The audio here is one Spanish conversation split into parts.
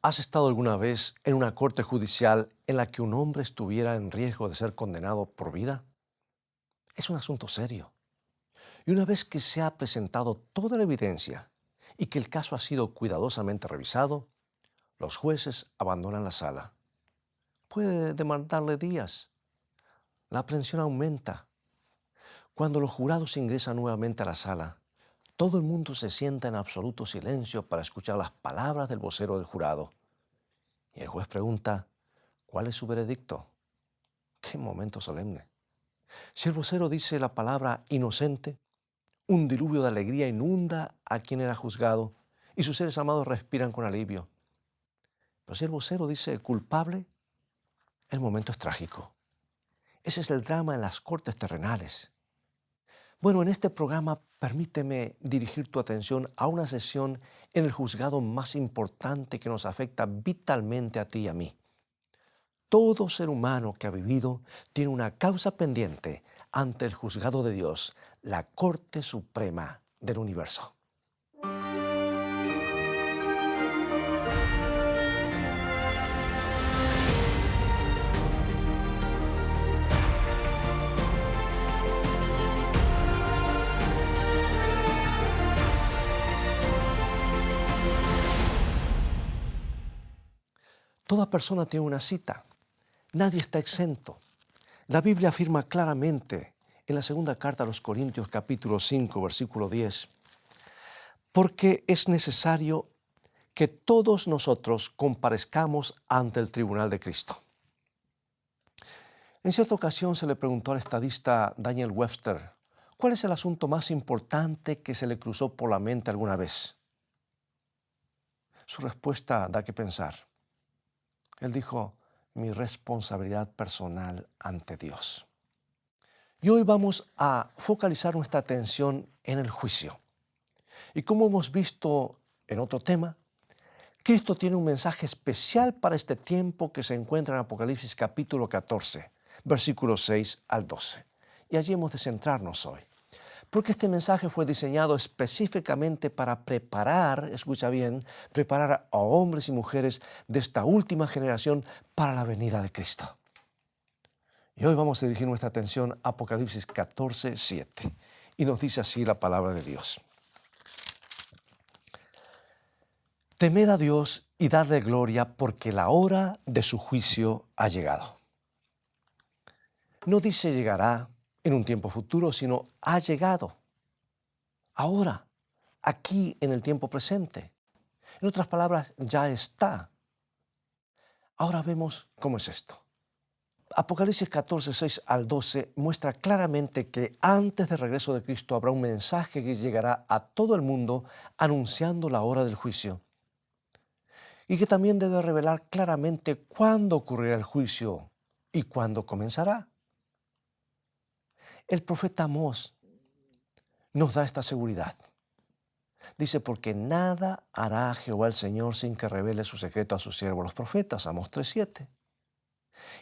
¿Has estado alguna vez en una corte judicial en la que un hombre estuviera en riesgo de ser condenado por vida? Es un asunto serio. Y una vez que se ha presentado toda la evidencia y que el caso ha sido cuidadosamente revisado, los jueces abandonan la sala. Puede demandarle días. La aprehensión aumenta. Cuando los jurados ingresan nuevamente a la sala, todo el mundo se sienta en absoluto silencio para escuchar las palabras del vocero del jurado. Y el juez pregunta, ¿cuál es su veredicto? ¡Qué momento solemne! Si el vocero dice la palabra inocente, un diluvio de alegría inunda a quien era juzgado y sus seres amados respiran con alivio. Pero si el vocero dice culpable, el momento es trágico. Ese es el drama en las cortes terrenales. Bueno, en este programa permíteme dirigir tu atención a una sesión en el juzgado más importante que nos afecta vitalmente a ti y a mí. Todo ser humano que ha vivido tiene una causa pendiente ante el juzgado de Dios, la Corte Suprema del Universo. Toda persona tiene una cita. Nadie está exento. La Biblia afirma claramente en la segunda carta a los Corintios capítulo 5, versículo 10, porque es necesario que todos nosotros comparezcamos ante el tribunal de Cristo. En cierta ocasión se le preguntó al estadista Daniel Webster, ¿cuál es el asunto más importante que se le cruzó por la mente alguna vez? Su respuesta da que pensar. Él dijo, mi responsabilidad personal ante Dios. Y hoy vamos a focalizar nuestra atención en el juicio. Y como hemos visto en otro tema, Cristo tiene un mensaje especial para este tiempo que se encuentra en Apocalipsis capítulo 14, versículos 6 al 12. Y allí hemos de centrarnos hoy. Porque este mensaje fue diseñado específicamente para preparar, escucha bien, preparar a hombres y mujeres de esta última generación para la venida de Cristo. Y hoy vamos a dirigir nuestra atención a Apocalipsis 14, 7. Y nos dice así la palabra de Dios. Temed a Dios y dadle gloria porque la hora de su juicio ha llegado. No dice llegará en un tiempo futuro, sino ha llegado. Ahora, aquí en el tiempo presente. En otras palabras, ya está. Ahora vemos cómo es esto. Apocalipsis 14, 6 al 12 muestra claramente que antes del regreso de Cristo habrá un mensaje que llegará a todo el mundo anunciando la hora del juicio. Y que también debe revelar claramente cuándo ocurrirá el juicio y cuándo comenzará. El profeta Amós nos da esta seguridad. Dice, porque nada hará Jehová el Señor sin que revele su secreto a sus siervos los profetas, Amós 3:7.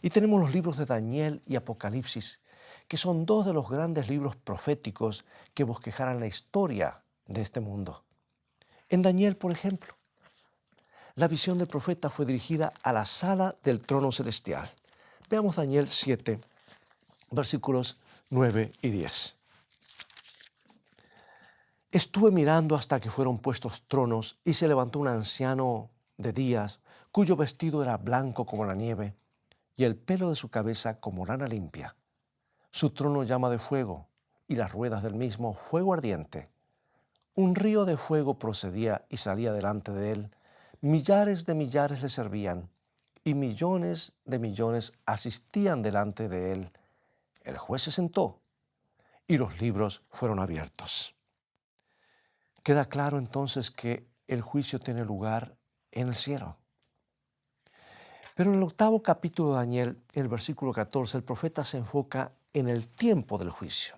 Y tenemos los libros de Daniel y Apocalipsis, que son dos de los grandes libros proféticos que bosquejaran la historia de este mundo. En Daniel, por ejemplo, la visión del profeta fue dirigida a la sala del trono celestial. Veamos Daniel 7, versículos 9 y 10. Estuve mirando hasta que fueron puestos tronos y se levantó un anciano de días, cuyo vestido era blanco como la nieve y el pelo de su cabeza como lana limpia. Su trono llama de fuego y las ruedas del mismo fuego ardiente. Un río de fuego procedía y salía delante de él. Millares de millares le servían y millones de millones asistían delante de él. El juez se sentó y los libros fueron abiertos. Queda claro entonces que el juicio tiene lugar en el cielo. Pero en el octavo capítulo de Daniel, en el versículo 14, el profeta se enfoca en el tiempo del juicio.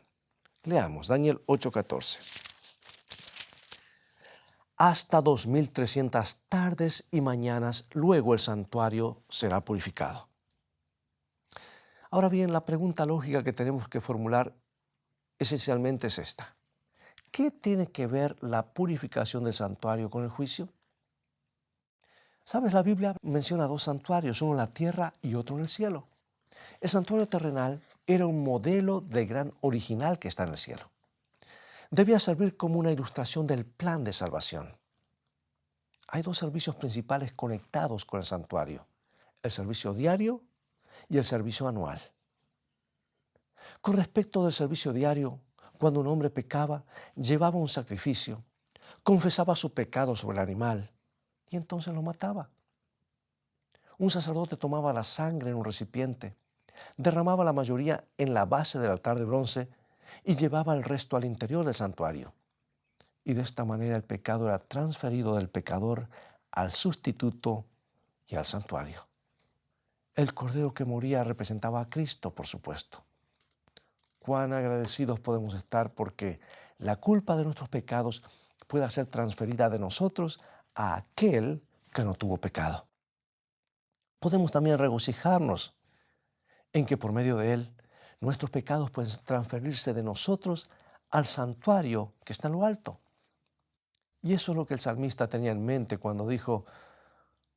Leamos Daniel 8:14. Hasta 2300 tardes y mañanas, luego el santuario será purificado. Ahora bien, la pregunta lógica que tenemos que formular esencialmente es esta. ¿Qué tiene que ver la purificación del santuario con el juicio? ¿Sabes? La Biblia menciona dos santuarios, uno en la tierra y otro en el cielo. El santuario terrenal era un modelo del gran original que está en el cielo. Debía servir como una ilustración del plan de salvación. Hay dos servicios principales conectados con el santuario: el servicio diario y el servicio anual. Con respecto del servicio diario, cuando un hombre pecaba, llevaba un sacrificio, confesaba su pecado sobre el animal y entonces lo mataba. Un sacerdote tomaba la sangre en un recipiente, derramaba la mayoría en la base del altar de bronce y llevaba el resto al interior del santuario. Y de esta manera el pecado era transferido del pecador al sustituto y al santuario. El cordero que moría representaba a Cristo, por supuesto. Cuán agradecidos podemos estar porque la culpa de nuestros pecados pueda ser transferida de nosotros a aquel que no tuvo pecado. Podemos también regocijarnos en que por medio de él nuestros pecados pueden transferirse de nosotros al santuario que está en lo alto. Y eso es lo que el salmista tenía en mente cuando dijo: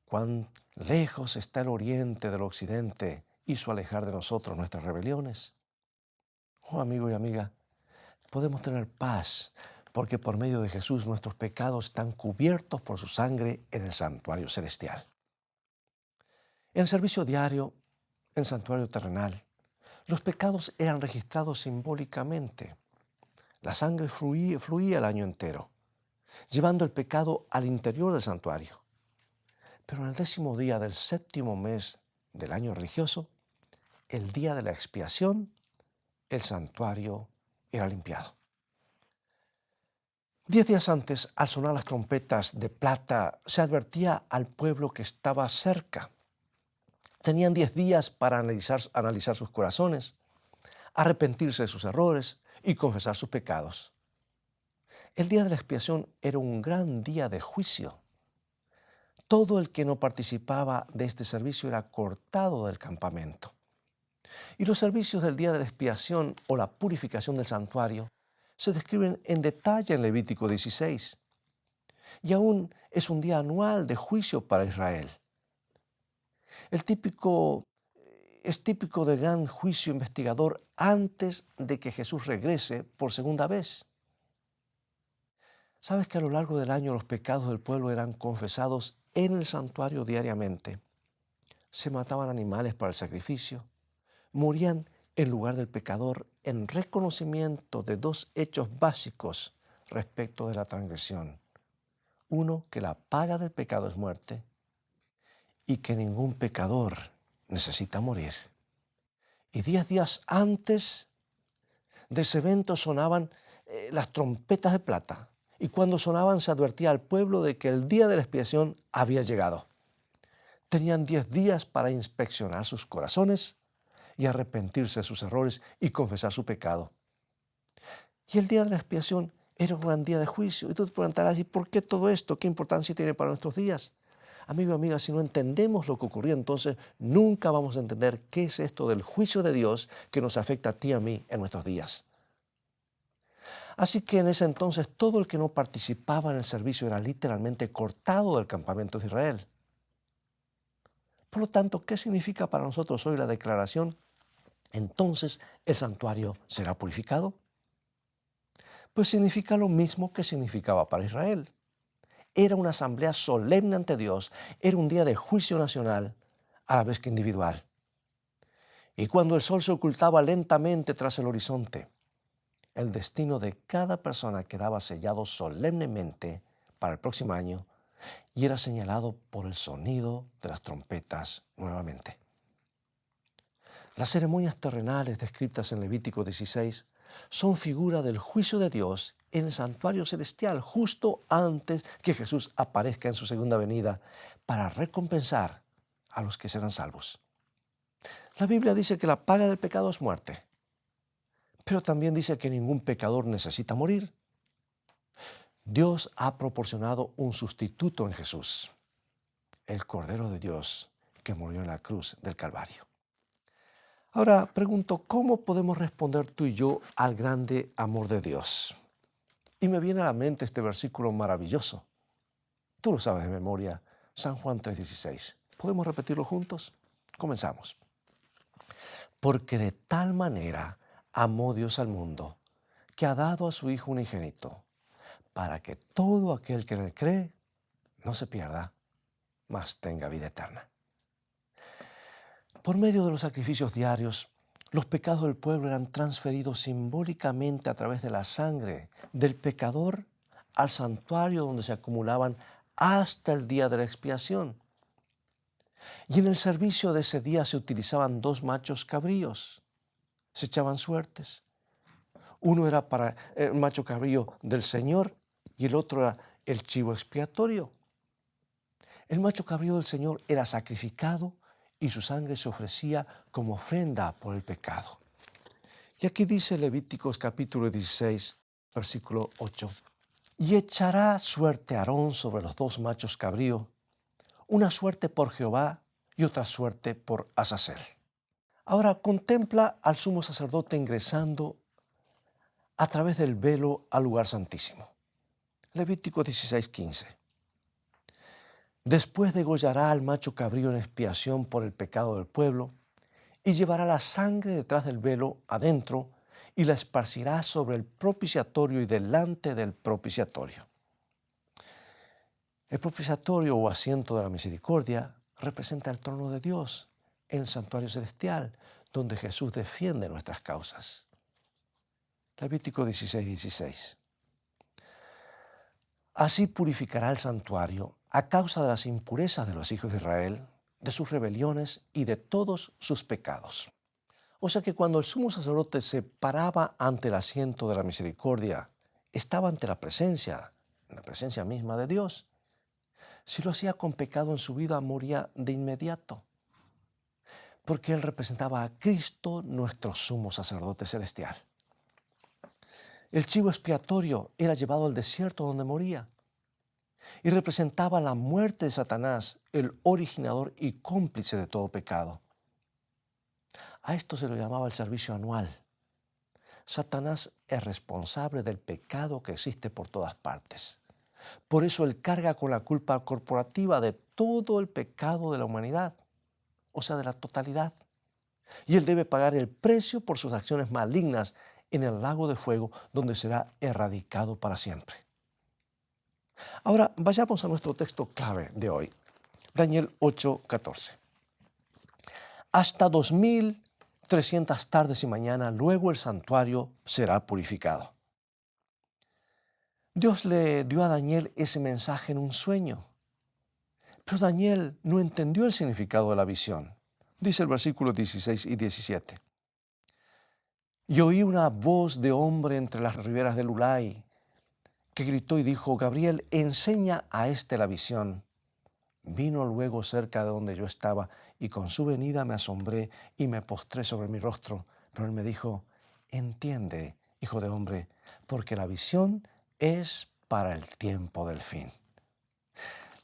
cuán lejos está el oriente del occidente, hizo alejar de nosotros nuestras rebeliones. Oh, amigo y amiga, podemos tener paz porque por medio de Jesús nuestros pecados están cubiertos por su sangre en el santuario celestial. En el servicio diario, en el santuario terrenal, los pecados eran registrados simbólicamente. La sangre fluía el año entero, llevando el pecado al interior del santuario. Pero en el 10º día del 7º mes del año religioso, el día de la expiación, el santuario era limpiado. 10 días antes, al sonar las trompetas de plata, se advertía al pueblo que estaba cerca. Tenían 10 días para analizar sus corazones, arrepentirse de sus errores y confesar sus pecados. El día de la expiación era un gran día de juicio. Todo el que no participaba de este servicio era cortado del campamento. Y los servicios del día de la expiación o la purificación del santuario se describen en detalle en Levítico 16. Y aún es un día anual de juicio para Israel. Es típico del gran juicio investigador antes de que Jesús regrese por segunda vez. ¿Sabes que a lo largo del año los pecados del pueblo eran confesados en el santuario diariamente? Se mataban animales para el sacrificio, morían en lugar del pecador en reconocimiento de dos hechos básicos respecto de la transgresión. Uno, que la paga del pecado es muerte y que ningún pecador necesita morir. Y 10 días antes de ese evento sonaban las trompetas de plata. Y cuando sonaban se advertía al pueblo de que el día de la expiación había llegado. Tenían 10 días para inspeccionar sus corazones y arrepentirse de sus errores y confesar su pecado. Y el día de la expiación era un gran día de juicio. Y tú te preguntarás: ¿y por qué todo esto? ¿Qué importancia tiene para nuestros días? Amigo y amiga, si no entendemos lo que ocurrió, entonces nunca vamos a entender qué es esto del juicio de Dios que nos afecta a ti y a mí en nuestros días. Así que en ese entonces todo el que no participaba en el servicio era literalmente cortado del campamento de Israel. Por lo tanto, ¿qué significa para nosotros hoy la declaración: entonces el santuario será purificado? Pues significa lo mismo que significaba para Israel. Era una asamblea solemne ante Dios, era un día de juicio nacional, a la vez que individual. Y cuando el sol se ocultaba lentamente tras el horizonte, el destino de cada persona quedaba sellado solemnemente para el próximo año y era señalado por el sonido de las trompetas nuevamente. Las ceremonias terrenales descritas en Levítico 16 son figura del juicio de Dios en el santuario celestial justo antes que Jesús aparezca en su segunda venida para recompensar a los que serán salvos. La Biblia dice que la paga del pecado es muerte, pero también dice que ningún pecador necesita morir. Dios ha proporcionado un sustituto en Jesús, el Cordero de Dios que murió en la cruz del Calvario. Ahora pregunto, ¿cómo podemos responder tú y yo al grande amor de Dios? Y me viene a la mente este versículo maravilloso. Tú lo sabes de memoria. San Juan 3:16. ¿Podemos repetirlo juntos? Comenzamos. Porque de tal manera amó Dios al mundo, que ha dado a su Hijo unigénito, para que todo aquel que en él cree no se pierda, mas tenga vida eterna. Por medio de los sacrificios diarios, los pecados del pueblo eran transferidos simbólicamente a través de la sangre del pecador al santuario donde se acumulaban hasta el día de la expiación. Y en el servicio de ese día se utilizaban 2 machos cabríos. Se echaban suertes. Uno era para el macho cabrío del Señor y el otro era el chivo expiatorio. El macho cabrío del Señor era sacrificado y su sangre se ofrecía como ofrenda por el pecado. Y aquí dice Levíticos capítulo 16, versículo 8. Y echará suerte Aarón sobre los 2 machos cabríos, una suerte por Jehová y otra suerte por Azazel. Ahora contempla al sumo sacerdote ingresando a través del velo al lugar santísimo. Levítico 16:15. Después degollará al macho cabrío en expiación por el pecado del pueblo y llevará la sangre detrás del velo adentro y la esparcirá sobre el propiciatorio y delante del propiciatorio. El propiciatorio o asiento de la misericordia representa el trono de Dios en el santuario celestial, donde Jesús defiende nuestras causas. Levítico 16:16. Así purificará el santuario a causa de las impurezas de los hijos de Israel, de sus rebeliones y de todos sus pecados. O sea que cuando el sumo sacerdote se paraba ante el asiento de la misericordia, estaba ante la presencia misma de Dios. Si lo hacía con pecado en su vida, moría de inmediato, porque él representaba a Cristo, nuestro sumo sacerdote celestial. El chivo expiatorio era llevado al desierto donde moría y representaba la muerte de Satanás, el originador y cómplice de todo pecado. A esto se lo llamaba el servicio anual. Satanás es responsable del pecado que existe por todas partes. Por eso él carga con la culpa corporativa de todo el pecado de la humanidad, o sea, de la totalidad. Y él debe pagar el precio por sus acciones malignas en el lago de fuego, donde será erradicado para siempre. Ahora, vayamos a nuestro texto clave de hoy, Daniel 8:14. Hasta 2300 tardes y mañana, luego el santuario será purificado. Dios le dio a Daniel ese mensaje en un sueño, pero Daniel no entendió el significado de la visión. Dice el versículo 16 y 17. Y oí una voz de hombre entre las riberas del Ulai, que gritó y dijo: Gabriel, enseña a este la visión. Vino luego cerca de donde yo estaba, y con su venida me asombré y me postré sobre mi rostro. Pero él me dijo: entiende, hijo de hombre, porque la visión es para el tiempo del fin.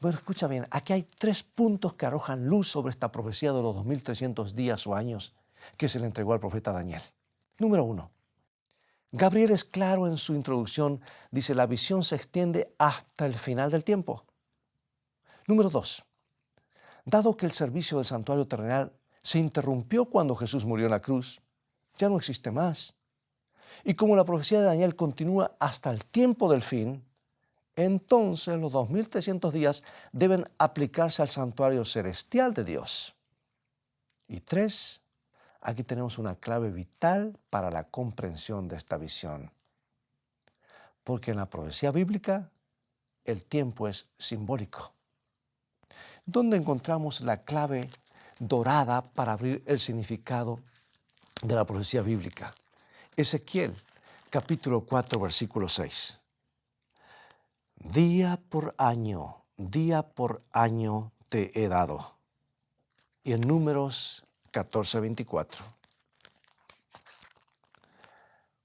Bueno, escucha bien, aquí hay 3 puntos que arrojan luz sobre esta profecía de los 2300 días o años que se le entregó al profeta Daniel. Número 1. Gabriel es claro en su introducción, dice: la visión se extiende hasta el final del tiempo. Número 2. Dado que el servicio del santuario terrenal se interrumpió cuando Jesús murió en la cruz, ya no existe más. Y como la profecía de Daniel continúa hasta el tiempo del fin, entonces los 2300 días deben aplicarse al santuario celestial de Dios. Y 3. Aquí tenemos una clave vital para la comprensión de esta visión. Porque en la profecía bíblica el tiempo es simbólico. ¿Dónde encontramos la clave dorada para abrir el significado de la profecía bíblica? Ezequiel, capítulo 4, versículo 6. Día por año te he dado. Y en Números 14:24.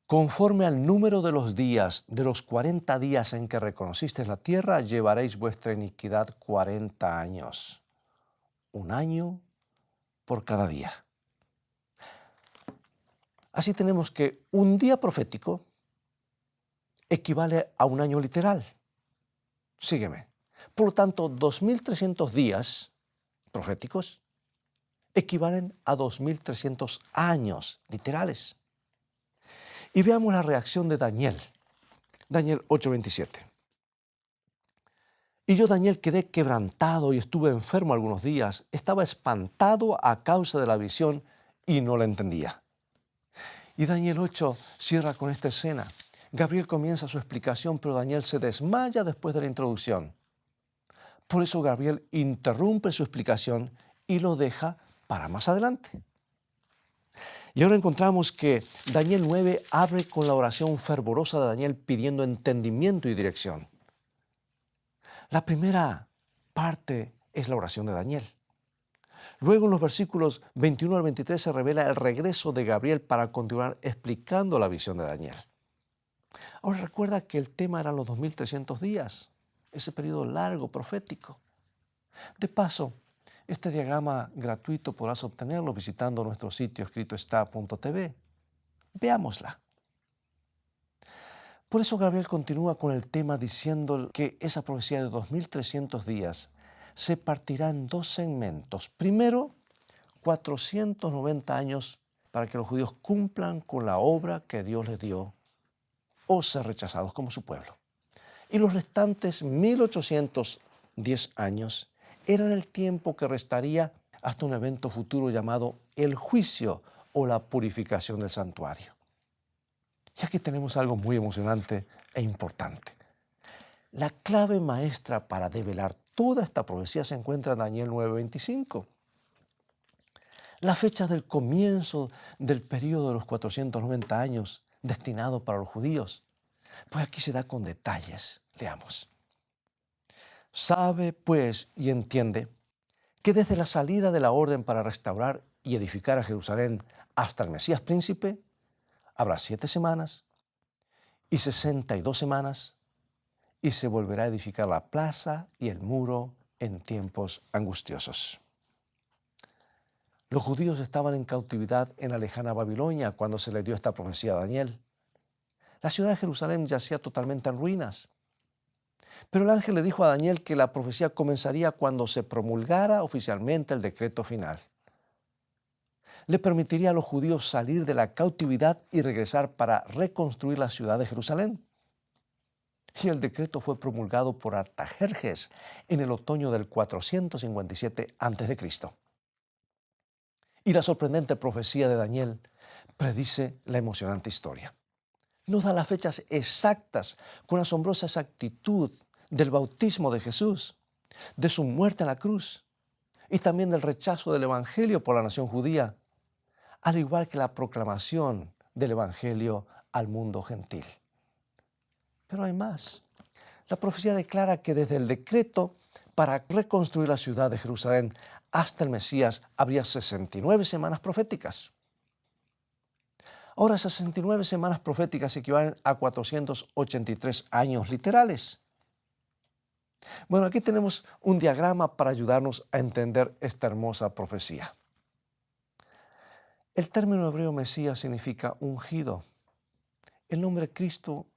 Conforme al número de los días, de los 40 días en que reconocisteis la tierra, llevaréis vuestra iniquidad 40 años. 1 año por cada día. Así tenemos que un día profético equivale a 1 año literal. Sígueme. Por lo tanto, 2300 días proféticos equivalen a 2300 años literales. Y veamos la reacción de Daniel. Daniel 8:27. Y yo, Daniel, quedé quebrantado y estuve enfermo algunos días. Estaba espantado a causa de la visión y no la entendía. Y Daniel 8 cierra con esta escena. Gabriel comienza su explicación, pero Daniel se desmaya después de la introducción. Por eso Gabriel interrumpe su explicación y lo deja para más adelante. Y ahora encontramos que Daniel 9 abre con la oración fervorosa de Daniel pidiendo entendimiento y dirección. La primera parte es la oración de Daniel. Luego en los versículos 21 al 23 se revela el regreso de Gabriel para continuar explicando la visión de Daniel. Ahora recuerda que el tema eran los 2300 días, ese periodo largo profético. De paso, este diagrama gratuito podrás obtenerlo visitando nuestro sitio escritoestá.tv. Veámosla. Por eso Gabriel continúa con el tema diciendo que esa profecía de 2300 días se partirá en dos segmentos. Primero, 490 años para que los judíos cumplan con la obra que Dios les dio o ser rechazados como su pueblo. Y los restantes 1810 años eran el tiempo que restaría hasta un evento futuro llamado el juicio o la purificación del santuario. Y aquí tenemos algo muy emocionante e importante. La clave maestra para develar toda esta profecía se encuentra en Daniel 9:25. La fecha del comienzo del periodo de los 490 años destinado para los judíos. Pues aquí se da con detalles. Leamos. Sabe, pues, y entiende que desde la salida de la orden para restaurar y edificar a Jerusalén hasta el Mesías príncipe, habrá 7 semanas y 62 semanas, y se volverá a edificar la plaza y el muro en tiempos angustiosos. Los judíos estaban en cautividad en la lejana Babilonia cuando se le dio esta profecía a Daniel. La ciudad de Jerusalén yacía totalmente en ruinas. Pero el ángel le dijo a Daniel que la profecía comenzaría cuando se promulgara oficialmente el decreto final. Le permitiría a los judíos salir de la cautividad y regresar para reconstruir la ciudad de Jerusalén. Y el decreto fue promulgado por Artajerjes en el otoño del 457 a.C. Y la sorprendente profecía de Daniel predice la emocionante historia. Nos da las fechas exactas con asombrosa exactitud del bautismo de Jesús, de su muerte en la cruz y también del rechazo del Evangelio por la nación judía, al igual que la proclamación del Evangelio al mundo gentil. Pero hay más. La profecía declara que desde el decreto para reconstruir la ciudad de Jerusalén hasta el Mesías habría 69 semanas proféticas. Ahora, esas 69 semanas proféticas equivalen a 483 años literales. Bueno, aquí tenemos un diagrama para ayudarnos a entender esta hermosa profecía. El término hebreo Mesías significa ungido. El nombre Cristo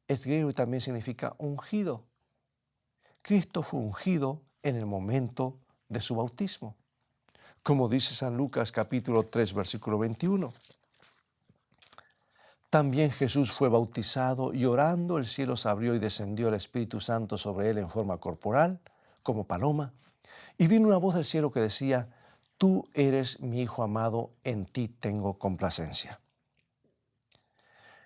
es griego y también significa ungido. Cristo fue ungido en el momento de su bautismo, como dice San Lucas capítulo 3, versículo 21. También Jesús fue bautizado y orando el cielo se abrió y descendió el Espíritu Santo sobre él en forma corporal, como paloma, y vino una voz del cielo que decía, tú eres mi Hijo amado, en ti tengo complacencia.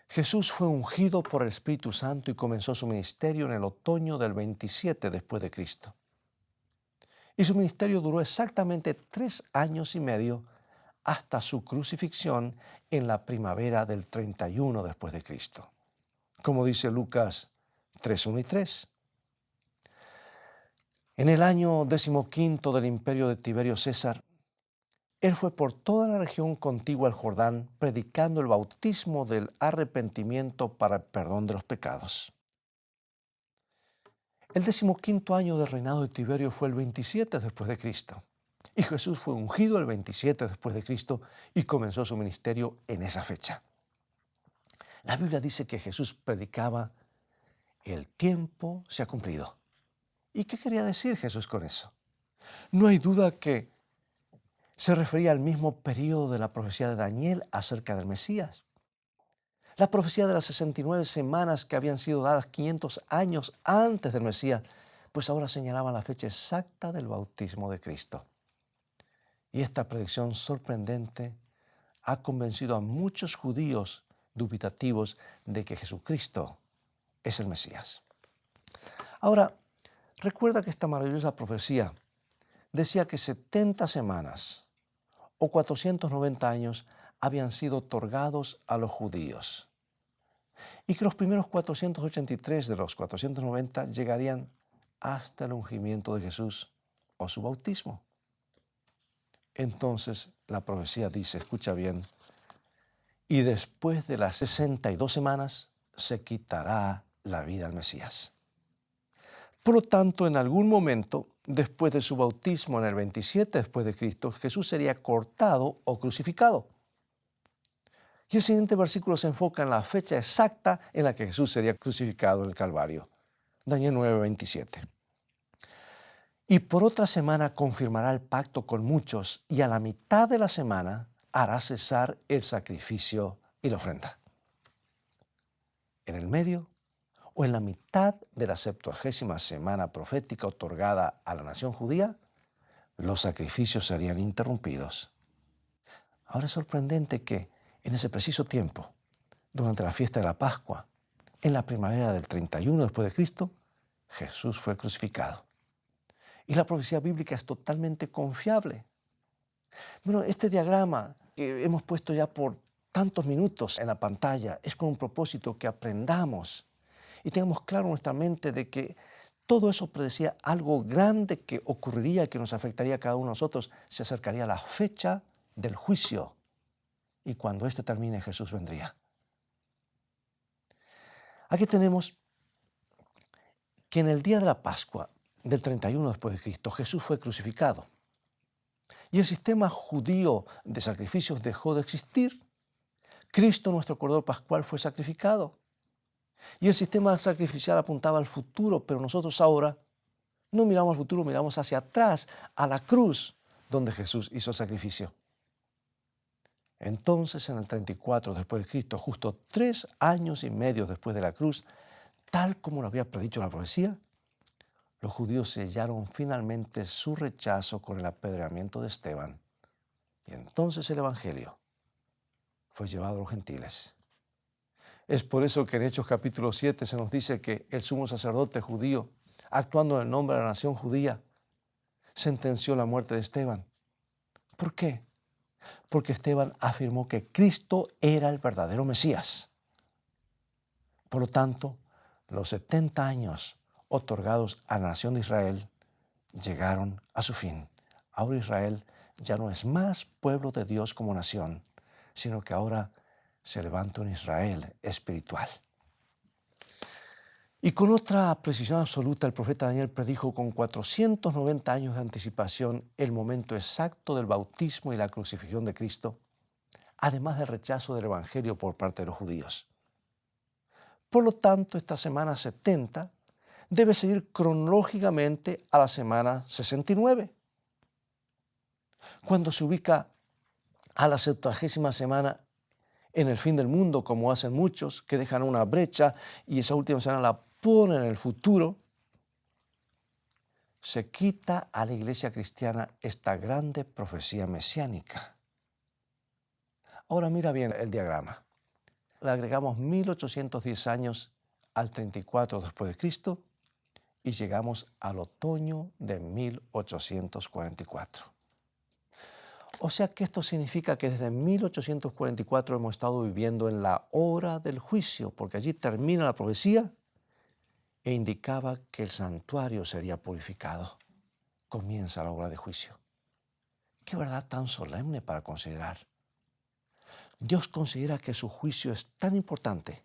Jesús fue ungido por el Espíritu Santo y comenzó su ministerio en el otoño del 27 después de Cristo. Y su ministerio duró exactamente 3 años y medio hasta su crucifixión en la primavera del 31 después de Cristo. Como dice Lucas 3:1 y 3. En el año 15 del imperio de Tiberio César, él fue por toda la región contigua al Jordán predicando el bautismo del arrepentimiento para el perdón de los pecados. El 15 año del reinado de Tiberio fue el 27 después de Cristo. Y Jesús fue ungido el 27 después de Cristo y comenzó su ministerio en esa fecha. La Biblia dice que Jesús predicaba, el tiempo se ha cumplido. ¿Y qué quería decir Jesús con eso? No hay duda que se refería al mismo periodo de la profecía de Daniel acerca del Mesías. La profecía de las 69 semanas que habían sido dadas 500 años antes del Mesías, pues ahora señalaba la fecha exacta del bautismo de Cristo. Y esta predicción sorprendente ha convencido a muchos judíos dubitativos de que Jesucristo es el Mesías. Ahora, recuerda que esta maravillosa profecía decía que 70 semanas o 490 años habían sido otorgados a los judíos y que los primeros 483 de los 490 llegarían hasta el ungimiento de Jesús o su bautismo. Entonces la profecía dice, escucha bien, y después de las 62 semanas se quitará la vida al Mesías. Por lo tanto, en algún momento, después de su bautismo en el 27 después de Cristo, Jesús sería cortado o crucificado. Y el siguiente versículo se enfoca en la fecha exacta en la que Jesús sería crucificado en el Calvario. Daniel 9:27. Y por otra semana confirmará el pacto con muchos, y a la mitad de la semana hará cesar el sacrificio y la ofrenda. En el medio o en la mitad de la 70ª semana profética otorgada a la nación judía, los sacrificios serían interrumpidos. Ahora es sorprendente que en ese preciso tiempo, durante la fiesta de la Pascua, en la primavera del 31 después de Cristo, Jesús fue crucificado. Y la profecía bíblica es totalmente confiable. Bueno, este diagrama que hemos puesto ya por tantos minutos en la pantalla es con un propósito que aprendamos y tengamos claro en nuestra mente de que todo eso predecía algo grande que ocurriría y que nos afectaría a cada uno de nosotros. Se acercaría la fecha del juicio y cuando éste termine Jesús vendría. Aquí tenemos que en el día de la Pascua del 31 después de Cristo, Jesús fue crucificado. Y el sistema judío de sacrificios dejó de existir. Cristo, nuestro Cordero Pascual, fue sacrificado. Y el sistema sacrificial apuntaba al futuro, pero nosotros ahora no miramos al futuro, miramos hacia atrás, a la cruz, donde Jesús hizo sacrificio. Entonces, en el 34 después de Cristo, justo 3 años y medio después de la cruz, tal como lo había predicho la profecía, los judíos sellaron finalmente su rechazo con el apedreamiento de Esteban. Y entonces el Evangelio fue llevado a los gentiles. Es por eso que en Hechos capítulo 7 se nos dice que el sumo sacerdote judío, actuando en el nombre de la nación judía, sentenció la muerte de Esteban. ¿Por qué? Porque Esteban afirmó que Cristo era el verdadero Mesías. Por lo tanto, los 70 años otorgados a la nación de Israel llegaron a su fin. Ahora Israel ya no es más pueblo de Dios como nación, sino que ahora se levanta un Israel espiritual. Y con otra precisión absoluta, el profeta Daniel predijo con 490 años de anticipación el momento exacto del bautismo y la crucifixión de Cristo, además del rechazo del Evangelio por parte de los judíos. Por lo tanto, esta semana 70 debe seguir cronológicamente a la semana 69. Cuando se ubica a la 70ª semana en el fin del mundo, como hacen muchos, que dejan una brecha y esa última semana la ponen en el futuro, se quita a la iglesia cristiana esta grande profecía mesiánica. Ahora mira bien el diagrama. Le agregamos 1810 años al 34 después de Cristo y llegamos al otoño de 1844. O sea que esto significa que desde 1844 hemos estado viviendo en la hora del juicio, porque allí termina la profecía e indicaba que el santuario sería purificado. Comienza la hora de juicio. Qué verdad tan solemne para considerar. Dios considera que su juicio es tan importante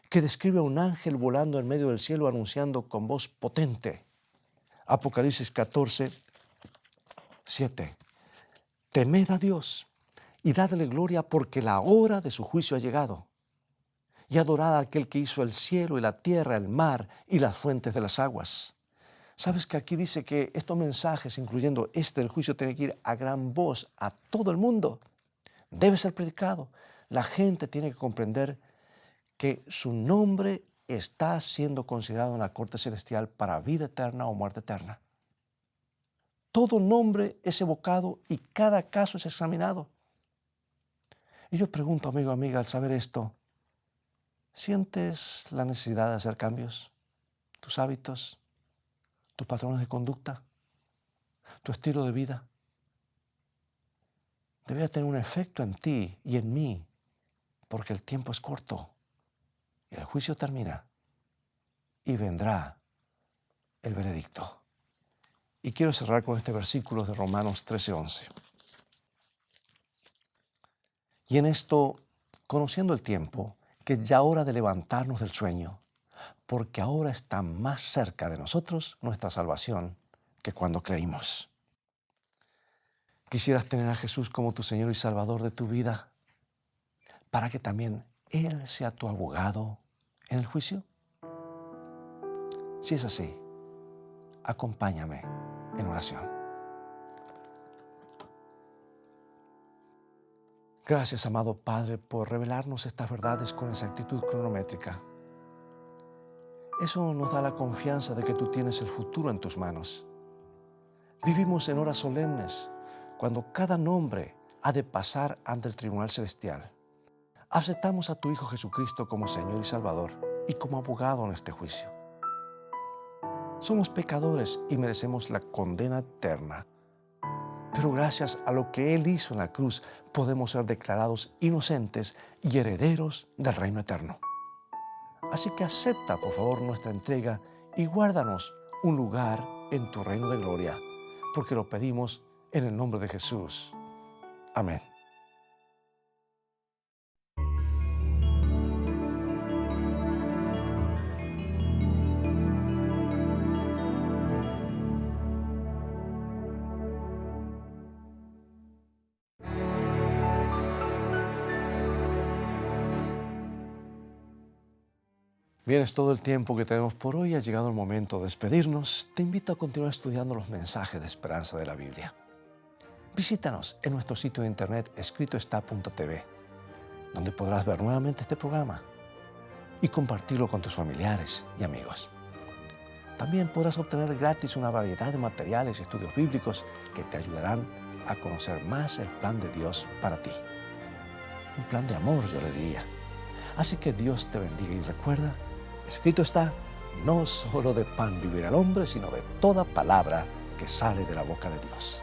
que describe a un ángel volando en medio del cielo anunciando con voz potente. Apocalipsis 14, 7. Temed a Dios y dadle gloria porque la hora de su juicio ha llegado. Y adorad a aquel que hizo el cielo y la tierra, el mar y las fuentes de las aguas. Sabes que aquí dice que estos mensajes, incluyendo este del juicio, tienen que ir a gran voz a todo el mundo. Debe ser predicado. La gente tiene que comprender que su nombre está siendo considerado en la corte celestial para vida eterna o muerte eterna. Todo nombre es evocado y cada caso es examinado. Y yo pregunto, amigo, amiga, al saber esto, ¿sientes la necesidad de hacer cambios? ¿Tus hábitos? ¿Tus patrones de conducta? ¿Tu estilo de vida? Debería tener un efecto en ti y en mí, porque el tiempo es corto y el juicio termina y vendrá el veredicto. Y quiero cerrar con este versículo de Romanos 13:11. Y en esto, conociendo el tiempo, que es ya hora de levantarnos del sueño, porque ahora está más cerca de nosotros nuestra salvación que cuando creímos. ¿Quisieras tener a Jesús como tu Señor y Salvador de tu vida para que también Él sea tu abogado en el juicio? Si es así, acompáñame en oración. Gracias, amado Padre, por revelarnos estas verdades con exactitud cronométrica. Eso nos da la confianza de que tú tienes el futuro en tus manos. Vivimos en horas solemnes, cuando cada nombre ha de pasar ante el tribunal celestial. Aceptamos a tu Hijo Jesucristo como Señor y Salvador y como abogado en este juicio. Somos pecadores y merecemos la condena eterna. Pero gracias a lo que Él hizo en la cruz, podemos ser declarados inocentes y herederos del reino eterno. Así que acepta, por favor, nuestra entrega y guárdanos un lugar en tu reino de gloria, porque lo pedimos en el nombre de Jesús. Amén. Bien, es todo el tiempo que tenemos por hoy. Ha llegado el momento de despedirnos. Te invito a continuar estudiando los mensajes de esperanza de la Biblia. Visítanos en nuestro sitio de internet escritoestá.tv, donde podrás ver nuevamente este programa y compartirlo con tus familiares y amigos. También podrás obtener gratis una variedad de materiales y estudios bíblicos que te ayudarán a conocer más el plan de Dios para ti. Un plan de amor, yo le diría. Así que Dios te bendiga y recuerda, escrito está, no solo de pan vivirá el hombre, sino de toda palabra que sale de la boca de Dios.